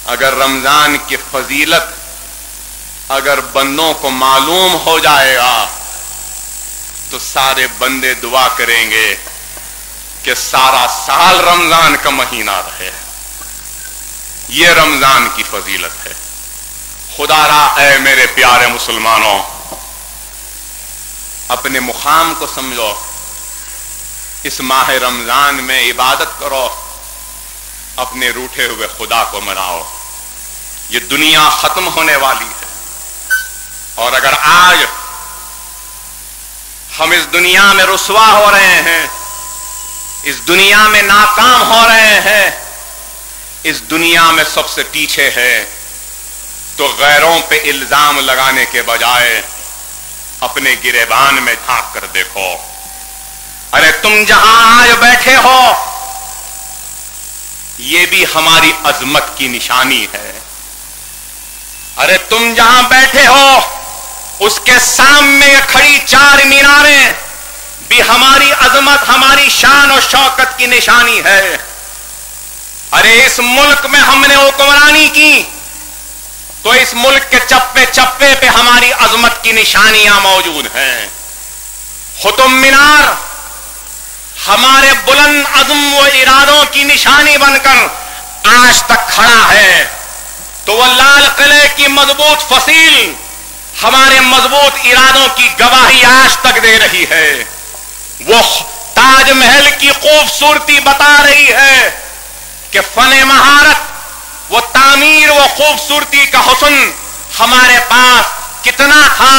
اگر رمضان کی فضیلت اگر بندوں کو معلوم ہو جائے گا تو سارے بندے دعا کریں گے کہ سارا سال رمضان کا مہینہ رہے. یہ رمضان کی فضیلت ہے. خدا را اے میرے پیارے مسلمانوں، اپنے مقام کو سمجھو. اس ماہ رمضان میں عبادت کرو، اپنے روٹھے ہوئے خدا کو مناؤ. یہ دنیا ختم ہونے والی ہے، اور اگر آج ہم اس دنیا میں رسوا ہو رہے ہیں، اس دنیا میں ناکام ہو رہے ہیں، اس دنیا میں سب سے پیچھے ہے، تو غیروں پہ الزام لگانے کے بجائے اپنے گریبان میں جھانک کر دیکھو. ارے تم جہاں آج بیٹھے ہو یہ بھی ہماری عظمت کی نشانی ہے. ارے تم جہاں بیٹھے ہو اس کے سامنے کھڑی 4 میناریں بھی ہماری عظمت، ہماری شان اور شوکت کی نشانی ہے. ارے اس ملک میں ہم نے حکمرانی کی تو اس ملک کے چپے چپے پہ ہماری عظمت کی نشانیاں موجود ہیں. قطب مینار ہمارے بلند عزم و ارادوں کی نشانی بن کر آج تک کھڑا ہے، تو وہ لال قلعے کی مضبوط فصیل ہمارے مضبوط ارادوں کی گواہی آج تک دے رہی ہے. وہ تاج محل کی خوبصورتی بتا رہی ہے کہ فن مہارت، وہ تعمیر، وہ خوبصورتی کا حسن ہمارے پاس کتنا تھا.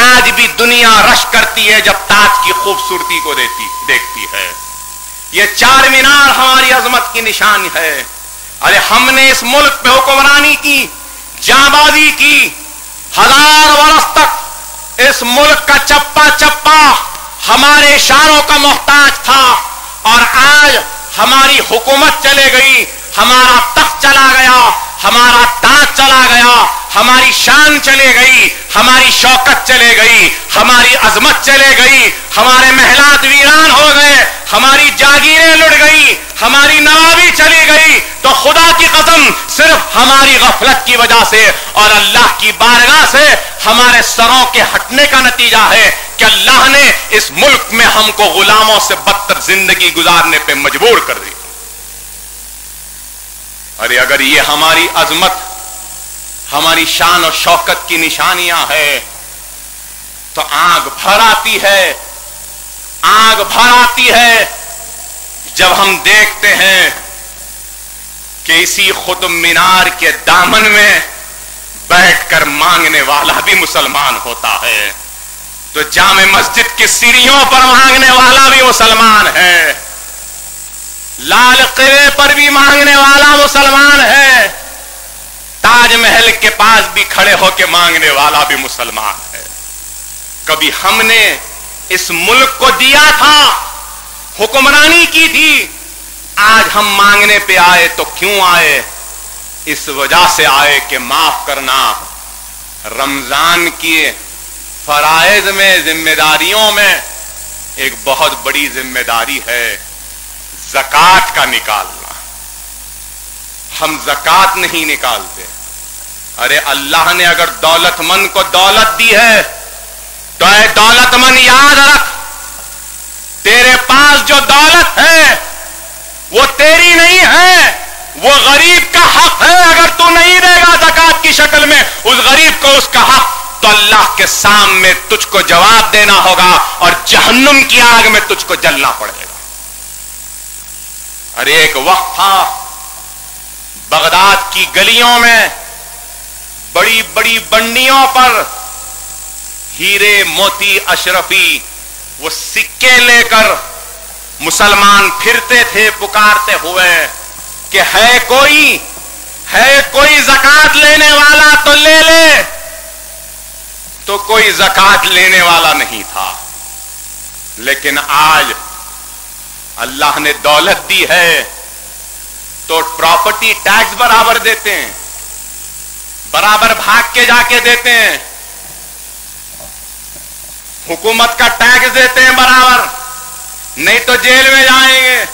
آج بھی دنیا رش کرتی ہے جب تاج کی خوبصورتی کو دیکھتی ہے. یہ 4 مینار ہماری عظمت کی نشان ہے. ارے ہم نے اس ملک پہ حکمرانی کی، جانبازی کی. 1000 برس تک اس ملک کا چپا چپا ہمارے اشاروں کا محتاج تھا، اور آج ہماری حکومت چلے گئی، ہمارا تخت چلا گیا، ہمارا تاج چلا گیا، ہماری شان چلے گئی، ہماری شوکت چلے گئی، ہماری عظمت چلے گئی، ہمارے محلات ویران ہو گئے، ہماری جاگیریں لٹ گئی، ہماری نوابی چلی گئی. تو خدا کی قسم صرف ہماری غفلت کی وجہ سے اور اللہ کی بارگاہ سے ہمارے سروں کے ہٹنے کا نتیجہ ہے کہ اللہ نے اس ملک میں ہم کو غلاموں سے بدتر زندگی گزارنے پہ مجبور کر دیا. ارے اگر یہ ہماری عظمت، ہماری شان اور شوکت کی نشانیاں ہیں تو آنکھ بھر آتی ہے، آنکھ بھر آتی ہے جب ہم دیکھتے ہیں کہ اسی قطب مینار کے دامن میں بیٹھ کر مانگنے والا بھی مسلمان ہوتا ہے، تو جامع مسجد کی سیڑھیوں پر مانگنے والا بھی مسلمان ہے، لال قلعے پر بھی مانگنے والا مسلمان ہے، تاج محل کے پاس بھی کھڑے ہو کے مانگنے والا بھی مسلمان ہے. کبھی ہم نے اس ملک کو دیا تھا، حکمرانی کی تھی، آج ہم مانگنے پہ آئے تو کیوں آئے؟ اس وجہ سے آئے کہ معاف کرنا، رمضان کی فرائض میں، ذمہ داریوں میں ایک بہت بڑی ذمہ داری ہے زکوٰۃ کا نکالنا. ہم زکوٰۃ نہیں نکالتے. ارے اللہ نے اگر دولت مند کو دولت دی ہے تو اے دولت مند یاد رکھ، تیرے پاس جو دولت ہے وہ تیری نہیں ہے، وہ غریب کا حق ہے. اگر تو نہیں دے گا زکوٰۃ کی شکل میں اس غریب کو اس کا حق، تو اللہ کے سامنے تجھ کو جواب دینا ہوگا اور جہنم کی آگ میں تجھ کو جلنا پڑے گا. ارے ایک وقت تھا بغداد کی گلیوں میں بڑی بڑی بنڈیوں پر ہیرے موتی اشرفی وہ سکے لے کر مسلمان پھرتے تھے پکارتے ہوئے کہ ہے کوئی زکوٰۃ لینے والا تو لے لے. تو کوئی زکوٰۃ لینے والا نہیں تھا. لیکن آج اللہ نے دولت دی ہے تو پراپرٹی ٹیکس برابر دیتے ہیں، برابر بھاگ کے جا کے دیتے ہیں، حکومت کا ٹیکس دیتے ہیں برابر، نہیں تو جیل میں جائیں گے.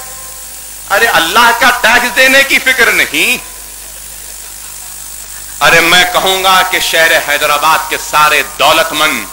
ارے اللہ کا ٹیکس دینے کی فکر نہیں، ارے میں کہوں گا کہ شہر حیدرآباد کے سارے دولت مند